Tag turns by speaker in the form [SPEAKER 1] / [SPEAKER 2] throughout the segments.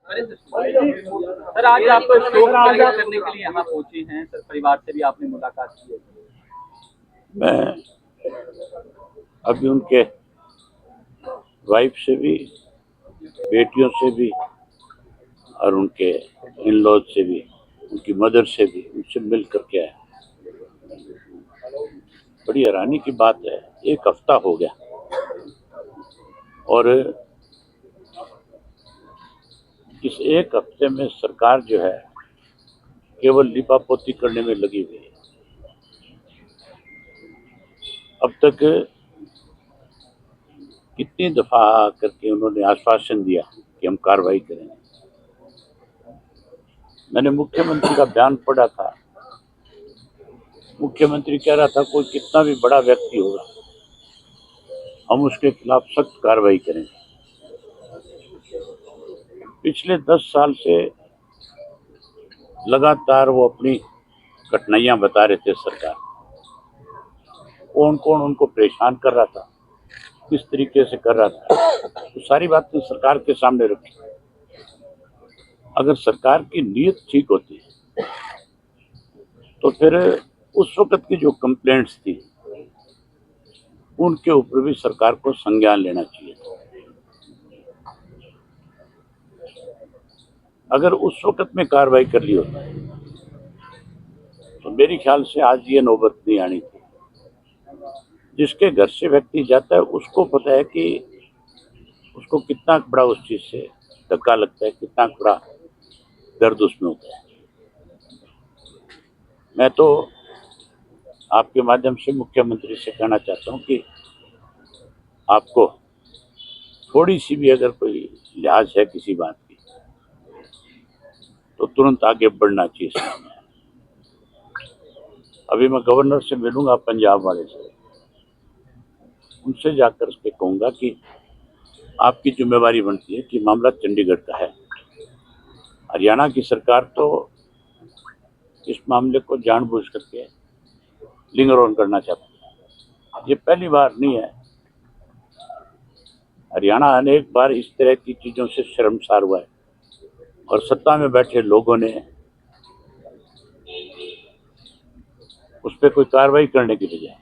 [SPEAKER 1] Sir आज आप शोक जाहिर करने के लिए यहाँ पहुंचे हैं सर, परिवार से भी आपने मुलाकात की है?
[SPEAKER 2] मैं अभी उनके वाइफ से भी, बेटियों से भी और उनके इन लॉज से भी, उनकी मदर से भी, उनसे मिल करके आया। बड़ी हैरानी की बात है, एक हफ्ता हो गया और इस एक हफ्ते में सरकार जो है केवल लिपापोती करने में लगी हुई है। अब तक कितनी दफा करके उन्होंने आश्वासन दिया कि हम कार्रवाई करेंगे। मैंने मुख्यमंत्री का बयान पढ़ा था, मुख्यमंत्री कह रहा था कोई कितना भी बड़ा व्यक्ति होगा हम उसके खिलाफ सख्त कार्रवाई करेंगे। पिछले 10 साल से लगातार वो अपनी कठिनाइयां बता रहे थे सरकार, कौन कौन उनको परेशान कर रहा था, किस तरीके से कर रहा था, तो सारी बातें सरकार के सामने रखी। अगर सरकार की नीयत ठीक होती तो फिर उस वक्त की जो कंप्लेंट्स थी उनके ऊपर भी सरकार को संज्ञान लेना चाहिए था। अगर उस वक्त में कार्रवाई कर ली होती तो मेरे ख्याल से आज ये नौबत नहीं आनी थी। जिसके घर से व्यक्ति जाता है उसको पता है कि उसको कितना बड़ा उस चीज से धक्का लगता है, कितना बड़ा दर्द उसमें होता है। मैं तो आपके माध्यम से मुख्यमंत्री से कहना चाहता हूं कि आपको थोड़ी सी भी अगर कोई लिहाज है किसी बात की तो तुरंत आगे बढ़ना चाहिए। अभी मैं गवर्नर से मिलूंगा, पंजाब वाले से, उनसे जाकर के कहूंगा कि आपकी जिम्मेवारी बनती है कि मामला चंडीगढ़ का है। हरियाणा की सरकार तो इस मामले को जानबूझ करके लिंगर ऑन करना चाहती है। ये पहली बार नहीं है, हरियाणा अनेक बार इस तरह की चीजों से शर्मसार हुआ है और सत्ता में बैठे लोगों ने उस पर कोई कार्रवाई करने की बजाय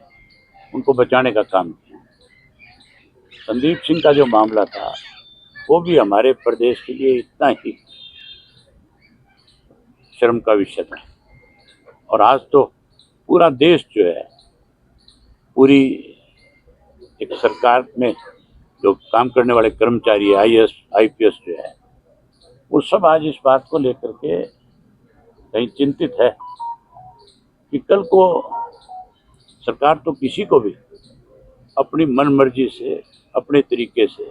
[SPEAKER 2] उनको बचाने का काम किया। संदीप सिंह का जो मामला था वो भी हमारे प्रदेश के लिए इतना ही शर्म का विषय था और आज तो पूरा देश जो है, पूरी एक सरकार में जो काम करने वाले कर्मचारी आईएएस आईपीएस जो है वो सब आज इस बात को लेकर के कहीं चिंतित है कि कल को सरकार तो किसी को भी अपनी मन मर्जी से अपने तरीके से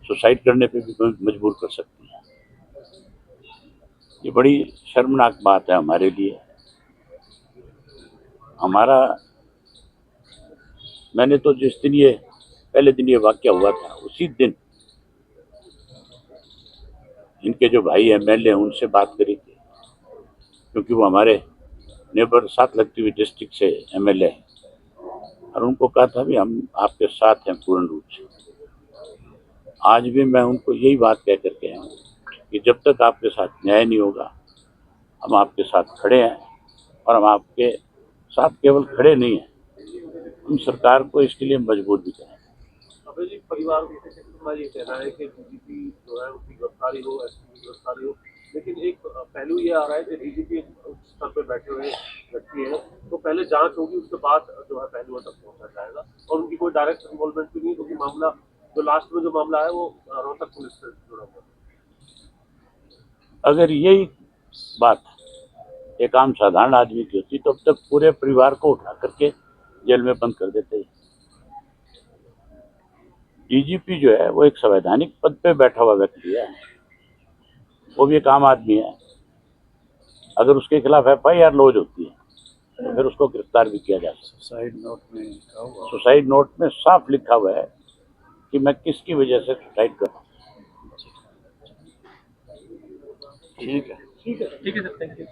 [SPEAKER 2] सुसाइड करने पे भी मजबूर कर सकती है। ये बड़ी शर्मनाक बात है हमारे लिए। हमारा मैंने तो जिस दिन ये पहले दिन ये वाकया हुआ था उसी दिन इनके जो भाई एमएलए हैं उनसे बात करी थी, क्योंकि वो हमारे नेबर साथ लगती हुई डिस्ट्रिक्ट से एमएलए हैं, और उनको कहा था भी हम आपके साथ हैं पूर्ण रूप से। आज भी मैं उनको यही बात कह करके आया हूँ कि जब तक आपके साथ न्याय नहीं होगा हम आपके साथ खड़े हैं, और हम आपके साथ केवल खड़े नहीं हैं, हम सरकार को इसके लिए मजबूर भी करें।
[SPEAKER 3] अभय जी, परिवार का ये कहना है कि डीजीपी जो है उसकी गिरफ्तारी हो, एसपी की गिरफ्तारी हो, लेकिन एक पहलू ये आ रहा है कि डीजीपी स्तर पे बैठे हुए व्यक्ति हैं, तो पहले जांच होगी, उसके बाद जो है पहलुओं तक पहुंचा जाएगा, और उनकी कोई डायरेक्ट इन्वॉल्वमेंट भी नहीं, क्योंकि मामला जो लास्ट में जो मामला है वो रोहतक पुलिस से जुड़ा हुआ है।
[SPEAKER 2] अगर यही बात एक आम साधारण आदमी की होती तो अब तक पूरे परिवार को उठा करके जेल में बंद कर देते। डीजीपी जो है वो एक संवैधानिक पद पे बैठा हुआ व्यक्ति है, वो भी एक आम आदमी है। अगर उसके खिलाफ एफआईआर लॉन्च होती है तो फिर उसको गिरफ्तार भी किया जा सकता है। सुसाइड नोट में साफ लिखा हुआ है कि मैं किसकी वजह से सुसाइड कर रहा हूँ।
[SPEAKER 1] ठीक है सर, थैंक यू।